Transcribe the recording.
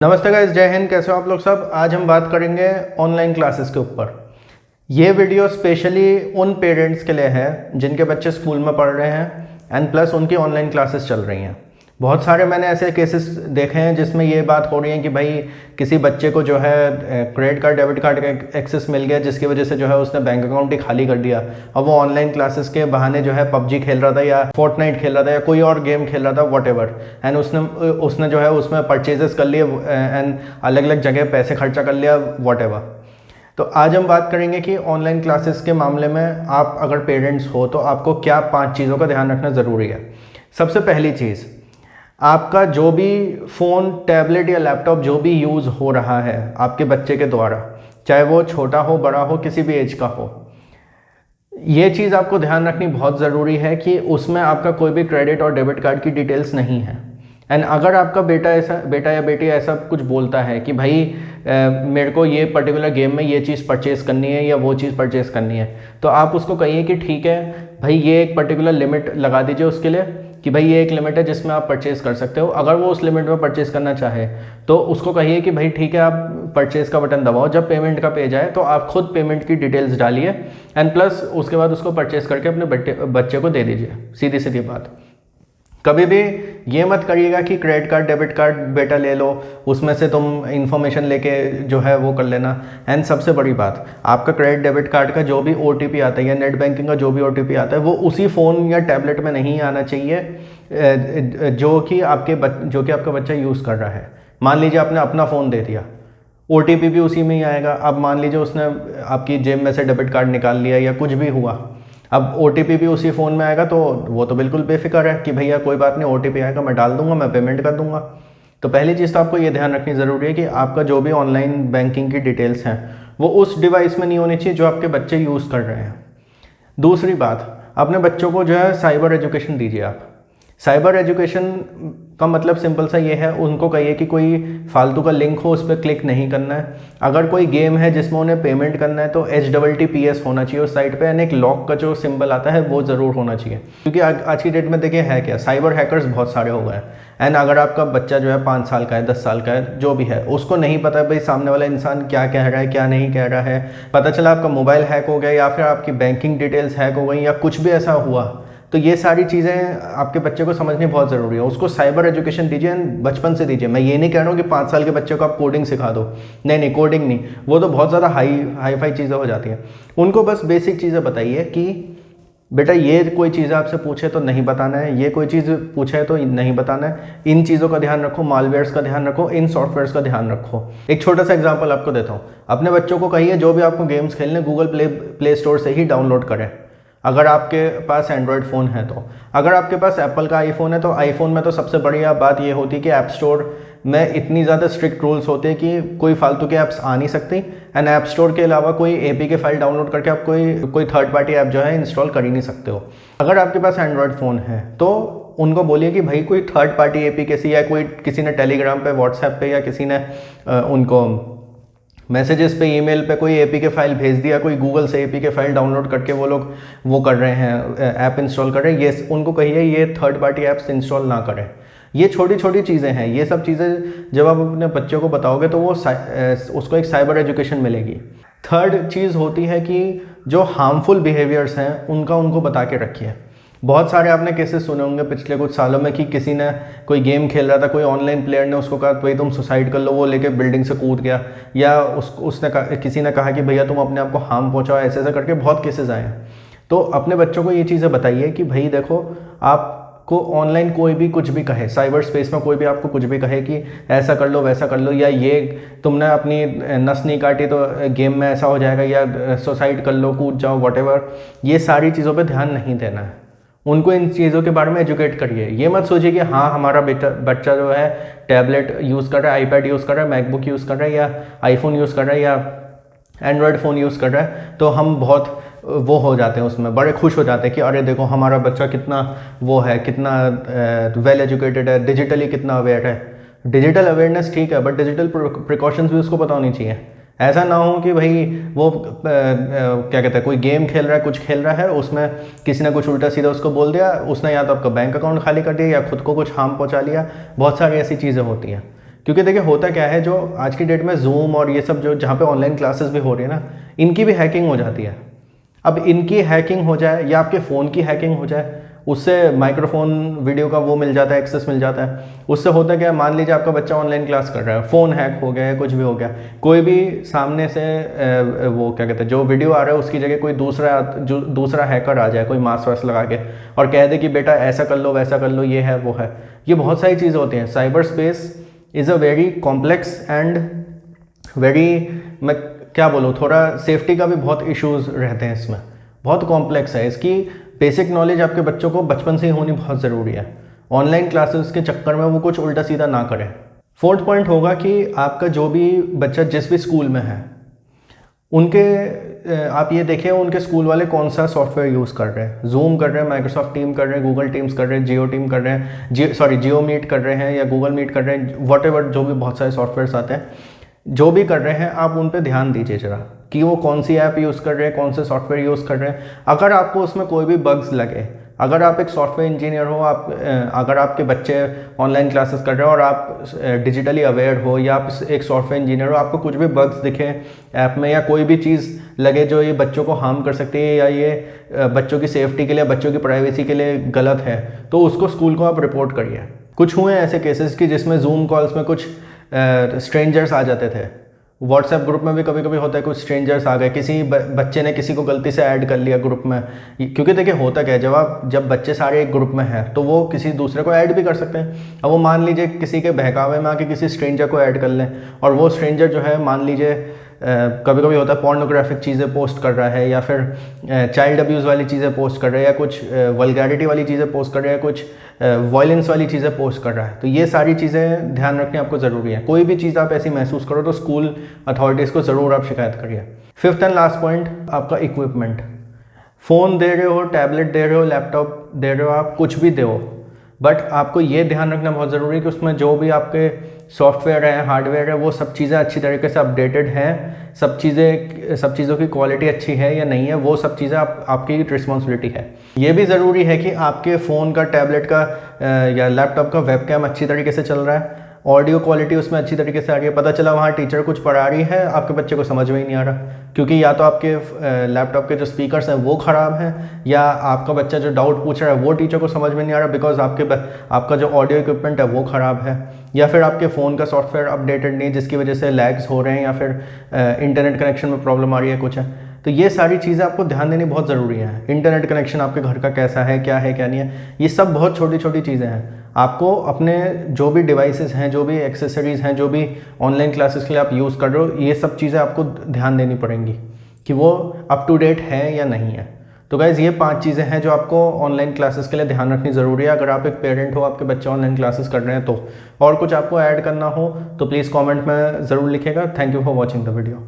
नमस्ते गाइस, जय हिंद। कैसे हो आप लोग सब। आज हम बात करेंगे ऑनलाइन क्लासेस के ऊपर। ये वीडियो स्पेशली उन पेरेंट्स के लिए है जिनके बच्चे स्कूल में पढ़ रहे हैं एंड प्लस उनकी ऑनलाइन क्लासेस चल रही हैं। बहुत सारे मैंने ऐसे केसेस देखे हैं जिसमें ये बात हो रही है कि भाई किसी बच्चे को जो है क्रेडिट कार्ड डेबिट कार्ड का एक्सेस मिल गया, जिसकी वजह से जो है उसने बैंक अकाउंट ही खाली कर दिया। अब वो ऑनलाइन क्लासेस के बहाने जो है पबजी खेल रहा था या फोर्टनाइट खेल रहा था या कोई और गेम खेल रहा था, वॉटेवर, एंड उसने जो है उसमें परचेजेस कर लिए एंड अलग अलग जगह पैसे खर्चा कर लिया, वॉटेवर। तो आज हम बात करेंगे कि ऑनलाइन क्लासेस के मामले में आप अगर पेरेंट्स हो तो आपको क्या 5 चीज़ों का ध्यान रखना ज़रूरी है। सबसे पहली चीज़, आपका जो भी फ़ोन, टैबलेट या लैपटॉप जो भी यूज़ हो रहा है आपके बच्चे के द्वारा, चाहे वो छोटा हो, बड़ा हो, किसी भी एज का हो, ये चीज़ आपको ध्यान रखनी बहुत ज़रूरी है कि उसमें आपका कोई भी क्रेडिट और डेबिट कार्ड की डिटेल्स नहीं है। एंड अगर आपका बेटा या बेटी ऐसा कुछ बोलता है कि भाई मेरे को ये पर्टिकुलर गेम में ये चीज़ परचेज़ करनी है या वो चीज़ परचेज़ करनी है, तो आप उसको कहिए कि ठीक है भाई, ये एक पर्टिकुलर लिमिट लगा दीजिए उसके लिए कि भाई ये एक लिमिट है जिसमें आप परचेज़ कर सकते हो। अगर वो उस लिमिट में परचेज़ करना चाहे तो उसको कहिए कि भाई ठीक है, आप परचेज़ का बटन दबाओ, जब पेमेंट का पेज आए तो आप खुद पेमेंट की डिटेल्स डालिए एंड प्लस उसके बाद उसको परचेज़ करके अपने बच्चे को दे दीजिए। सीधी सीधी बात। कभी भी ये मत करिएगा कि क्रेडिट कार्ड डेबिट कार्ड बेटा ले लो, उसमें से तुम इन्फॉर्मेशन लेके जो है वो कर लेना। एंड सबसे बड़ी बात, आपका क्रेडिट डेबिट कार्ड का जो भी OTP आता है या नेट बैंकिंग का जो भी OTP आता है वो उसी फ़ोन या टैबलेट में नहीं आना चाहिए जो कि आपका बच्चा यूज़ कर रहा है। मान लीजिए आपने अपना फ़ोन दे दिया, OTP भी उसी में ही आएगा। अब मान लीजिए उसने आपकी जेब में से डेबिट कार्ड निकाल लिया या कुछ भी हुआ, अब OTP भी उसी फ़ोन में आएगा, तो वो तो बिल्कुल बेफिक्र है कि भैया कोई बात नहीं, OTP आएगा, मैं डाल दूंगा, मैं पेमेंट कर दूंगा। तो पहली चीज़ तो आपको ये ध्यान रखनी ज़रूरी है कि आपका जो भी ऑनलाइन बैंकिंग की डिटेल्स हैं वो उस डिवाइस में नहीं होनी चाहिए जो आपके बच्चे यूज़ कर रहे हैं। दूसरी बात, अपने बच्चों को जो है साइबर एजुकेशन दीजिए आप। साइबर एजुकेशन का मतलब सिंपल सा ये है, उनको कहिए कि कोई फालतू का लिंक हो उस पर क्लिक नहीं करना है। अगर कोई गेम है जिसमें उन्हें पेमेंट करना है तो HTTPS होना चाहिए उस साइट पे, एंड एक लॉक का जो सिंबल आता है वो ज़रूर होना चाहिए। क्योंकि आज की डेट में देखिए है क्या, साइबर हैकर्स बहुत सारे हो गए हैं। एंड अगर आपका बच्चा जो है 5 साल का है, 10 साल का है, जो भी है, उसको नहीं पता भाई सामने वाला इंसान क्या कह रहा है क्या नहीं कह रहा है, पता चला आपका मोबाइल हैक हो गया या फिर आपकी बैंकिंग डिटेल्स हैक हो गई या कुछ भी ऐसा हुआ, तो ये सारी चीज़ें आपके बच्चे को समझनी बहुत ज़रूरी है। उसको साइबर एजुकेशन दीजिए, बचपन से दीजिए। मैं ये नहीं कह रहा हूँ कि 5 साल के बच्चे को आप कोडिंग सिखा दो, नहीं, कोडिंग नहीं, वो तो बहुत ज़्यादा हाई फाई चीज़ें हो जाती हैं। उनको बस बेसिक चीज़ें बताइए कि बेटा ये कोई चीज़ आपसे पूछे तो नहीं बताना है, ये कोई चीज़ पूछे तो नहीं बताना है, इन चीज़ों का ध्यान रखो, मालवेयर्स का ध्यान रखो, इन सॉफ्टवेयर्स का ध्यान रखो। एक छोटा सा एग्जांपल आपको देता हूँ। अपने बच्चों को कहिए जो भी आपको गेम्स खेलने गूगल प्ले स्टोर से ही डाउनलोड करें, अगर आपके पास एंड्रॉयड फ़ोन है तो। अगर आपके पास एप्पल का आईफोन है तो आईफोन में तो सबसे बढ़िया बात ये होती है कि ऐप स्टोर में इतनी ज़्यादा स्ट्रिक्ट रूल्स होते हैं कि कोई फालतू के ऐप्स आ नहीं सकती। एंड ऐप स्टोर के अलावा कोई APK फाइल डाउनलोड करके आप कोई थर्ड पार्टी ऐप जो है इंस्टॉल कर ही नहीं सकते हो। अगर आपके पास एंड्रॉयड फ़ोन है तो उनको बोलिए कि भाई कोई थर्ड पार्टी APK से या किसी ने टेलीग्राम पे, व्हाट्सएप पे या किसी ने उनको मैसेजेस पे, ईमेल पे कोई APK फाइल भेज दिया, कोई गूगल से APK फाइल डाउनलोड करके वो लोग वो कर रहे हैं, ऐप इंस्टॉल कर रहे हैं, ये उनको कहिए ये थर्ड पार्टी ऐप्स इंस्टॉल ना करें। ये छोटी छोटी चीज़ें हैं। ये सब चीज़ें जब आप अपने बच्चों को बताओगे तो वो उसको एक साइबर एजुकेशन मिलेगी। थर्ड चीज़ होती है कि जो हार्मफुल बिहेवियर्स हैं उनको बता के रखिए। बहुत सारे आपने केसेस सुने होंगे पिछले कुछ सालों में कि किसी ने कोई गेम खेल रहा था, कोई ऑनलाइन प्लेयर ने उसको कहा भाई तुम सुसाइड कर लो, वो लेके बिल्डिंग से कूद गया, या किसी ने कहा कि भैया तुम अपने आप को हार्म पहुंचाओ, ऐसे ऐसे करके बहुत केसेस आए हैं। तो अपने बच्चों को ये चीज़ें बताइए कि भाई देखो, आपको ऑनलाइन कोई भी कुछ भी कहे, साइबर स्पेस में कोई भी आपको कुछ भी कहे कि ऐसा कर लो वैसा कर लो, या ये तुमने अपनी नस नहीं काटी तो गेम में ऐसा हो जाएगा, या सुसाइड कर लो, कूद जाओ, वॉटेवर, ये सारी चीज़ों पर ध्यान नहीं देना है। उनको इन चीज़ों के बारे में एजुकेट करिए। ये मत सोचिए कि हाँ हमारा बच्चा जो है टैबलेट यूज़ कर रहा है, iPad यूज़ कर रहा है, मैकबुक यूज़ कर रहा है, या आईफोन यूज़ कर रहा है, या एंड्रॉयड फ़ोन यूज़ कर रहा है, तो हम बहुत वो हो जाते हैं, उसमें बड़े खुश हो जाते हैं कि अरे देखो हमारा बच्चा कितना वो है, कितना वेल एजुकेटेड है, डिजिटली कितना अवेयर है। डिजिटल अवेयरनेस ठीक है, बट डिजिटल प्रिकॉशंस भी उसको पता होनी चाहिए। ऐसा ना हो कि भाई वो क्या कहते हैं, कोई गेम खेल रहा है, कुछ खेल रहा है, उसमें किसी ने कुछ उल्टा सीधा उसको बोल दिया, उसने या तो आपका बैंक अकाउंट खाली कर दिया या खुद को कुछ हार्म पहुंचा लिया। बहुत सारी ऐसी चीज़ें होती हैं। क्योंकि देखिए होता क्या है, जो आज की डेट में जूम और ये सब जो जहाँ पे ऑनलाइन क्लासेस भी हो रही है ना, इनकी भी हैकिंग हो जाती है। अब इनकी हैकिंग हो जाए या आपके फ़ोन की हैकिंग हो जाए, उससे माइक्रोफोन वीडियो का वो मिल जाता है, एक्सेस मिल जाता है। उससे होता क्या है, मान लीजिए आपका बच्चा ऑनलाइन क्लास कर रहा है, फ़ोन हैक हो गया है, कुछ भी हो गया, कोई भी सामने से वो क्या कहते हैं, जो वीडियो आ रहा है उसकी जगह कोई दूसरा हैकर आ जाए, कोई मास्क वास्क लगा के, और कह दे कि बेटा ऐसा कर लो, वैसा कर लो, ये है वो है। ये बहुत सारी चीज़ें होती हैं। Cyber space is a very complex and very, मैं क्या बोलूँ, थोड़ा सेफ्टी का भी बहुत इश्यूज़ रहते हैं इसमें, बहुत कॉम्प्लेक्स है। इसकी बेसिक नॉलेज आपके बच्चों को बचपन से ही होनी बहुत ज़रूरी है। ऑनलाइन क्लासेस के चक्कर में वो कुछ उल्टा सीधा ना करें। फोर्थ पॉइंट होगा कि आपका जो भी बच्चा जिस भी स्कूल में है, उनके आप ये देखें उनके स्कूल वाले कौन सा सॉफ्टवेयर यूज़ कर रहे हैं। जूम कर रहे हैं, माइक्रोसॉफ्ट टीम कर रहे हैं, गूगल टीम्स कर रहे हैं, जियो टीम कर रहे हैं, जियो मीट कर रहे हैं या गूगल मीट कर रहे हैं, वॉट जो भी बहुत सारे सॉफ्टवेयर्स आते हैं, जो भी कर रहे हैं आप उन पे ध्यान दीजिए ज़रा कि वो कौन सी ऐप यूज़ कर रहे हैं, कौन से सॉफ्टवेयर यूज़ कर रहे हैं। अगर आपको उसमें कोई भी बग्स लगे, अगर आप एक सॉफ्टवेयर इंजीनियर हो, अगर आपके बच्चे ऑनलाइन क्लासेस कर रहे हो और आप डिजिटली अवेयर हो, या आप एक सॉफ्टवेयर इंजीनियर हो, आपको कुछ भी बग्स दिखे ऐप में या कोई भी चीज़ लगे जो ये बच्चों को हार्म कर सकती है या ये बच्चों की सेफ्टी के लिए, बच्चों की प्राइवेसी के लिए गलत है, तो उसको स्कूल को आप रिपोर्ट करिए। कुछ हुए ऐसे केसेस कि जिसमें जूम कॉल्स में कुछ स्ट्रेंजर्स आ जाते थे। व्हाट्सएप ग्रुप में भी कभी कभी होता है, कुछ स्ट्रेंजर्स आ गए, किसी बच्चे ने किसी को गलती से ऐड कर लिया ग्रुप में। क्योंकि देखिए होता क्या है, जब बच्चे सारे एक ग्रुप में हैं तो वो किसी दूसरे को ऐड भी कर सकते हैं। अब वो मान लीजिए किसी के बहकावे में आके किसी स्ट्रेंजर को ऐड कर लें, और वो स्ट्रेंजर जो है मान लीजिए कभी कभी होता है पोर्नोग्राफिक चीज़ें पोस्ट कर रहा है, या फिर चाइल्ड अब्यूज़ वाली चीज़ें पोस्ट कर रहा है, या कुछ वल्गैरिटी वाली चीज़ें पोस्ट कर रहा है, कुछ वायलेंस वाली चीज़ें पोस्ट कर रहा है। तो ये सारी चीज़ें ध्यान रखनी आपको ज़रूरी है। कोई भी चीज़ आप ऐसी महसूस करो तो स्कूल अथॉरिटीज़ को ज़रूर आप शिकायत करिए। फिफ्थ एंड लास्ट पॉइंट, आपका इक्विपमेंट। फ़ोन दे रहे हो, टैबलेट दे रहे हो, लैपटॉप दे रहे हो, आप कुछ भी दो, बट आपको ये ध्यान रखना बहुत ज़रूरी है कि उसमें जो भी आपके सॉफ्टवेयर है, हार्डवेयर है, वो सब चीज़ें अच्छी तरीके से अपडेटेड हैं, सब चीज़ों की क्वालिटी अच्छी है या नहीं है, वो सब चीज़ें आपकी रिस्पॉन्सिबिलिटी है। ये भी ज़रूरी है कि आपके फ़ोन का, टैबलेट का या लैपटॉप का वेबकैम अच्छी तरीके से चल रहा है, ऑडियो क्वालिटी उसमें अच्छी तरीके से आ रही है। पता चला वहाँ टीचर कुछ पढ़ा रही है, आपके बच्चे को समझ में ही नहीं आ रहा, क्योंकि या तो आपके लैपटॉप के जो स्पीकर्स हैं वो ख़राब हैं, या आपका बच्चा जो डाउट पूछ रहा है वो टीचर को समझ में नहीं आ रहा बिकॉज आपका जो ऑडियो इक्विपमेंट है वो ख़राब है, या फिर आपके फ़ोन का सॉफ्टवेयर अपडेटेड नहीं जिसकी वजह से लैग्स हो रहे हैं, या फिर इंटरनेट कनेक्शन में प्रॉब्लम आ रही है कुछ है। तो ये सारी चीज़ें आपको ध्यान देनी बहुत ज़रूरी है। इंटरनेट कनेक्शन आपके घर का कैसा है क्या नहीं है, ये सब बहुत छोटी छोटी चीज़ें हैं। आपको अपने जो भी डिवाइसेस हैं, जो भी एक्सेसरीज़ हैं, जो भी ऑनलाइन क्लासेस के लिए आप यूज़ कर रहे हो, ये सब चीज़ें आपको ध्यान देनी पड़ेंगी कि वो अप टू डेट है या नहीं है। तो गाइज़ ये 5 चीज़ें हैं जो आपको ऑनलाइन क्लासेस के लिए ध्यान रखनी ज़रूरी है। अगर आप एक पेरेंट हो, आपके बच्चे ऑनलाइन क्लासेस कर रहे हैं तो, और कुछ आपको ऐड करना हो तो प्लीज़ कमेंट में ज़रूर लिखिएगा। Thank you for watching the video.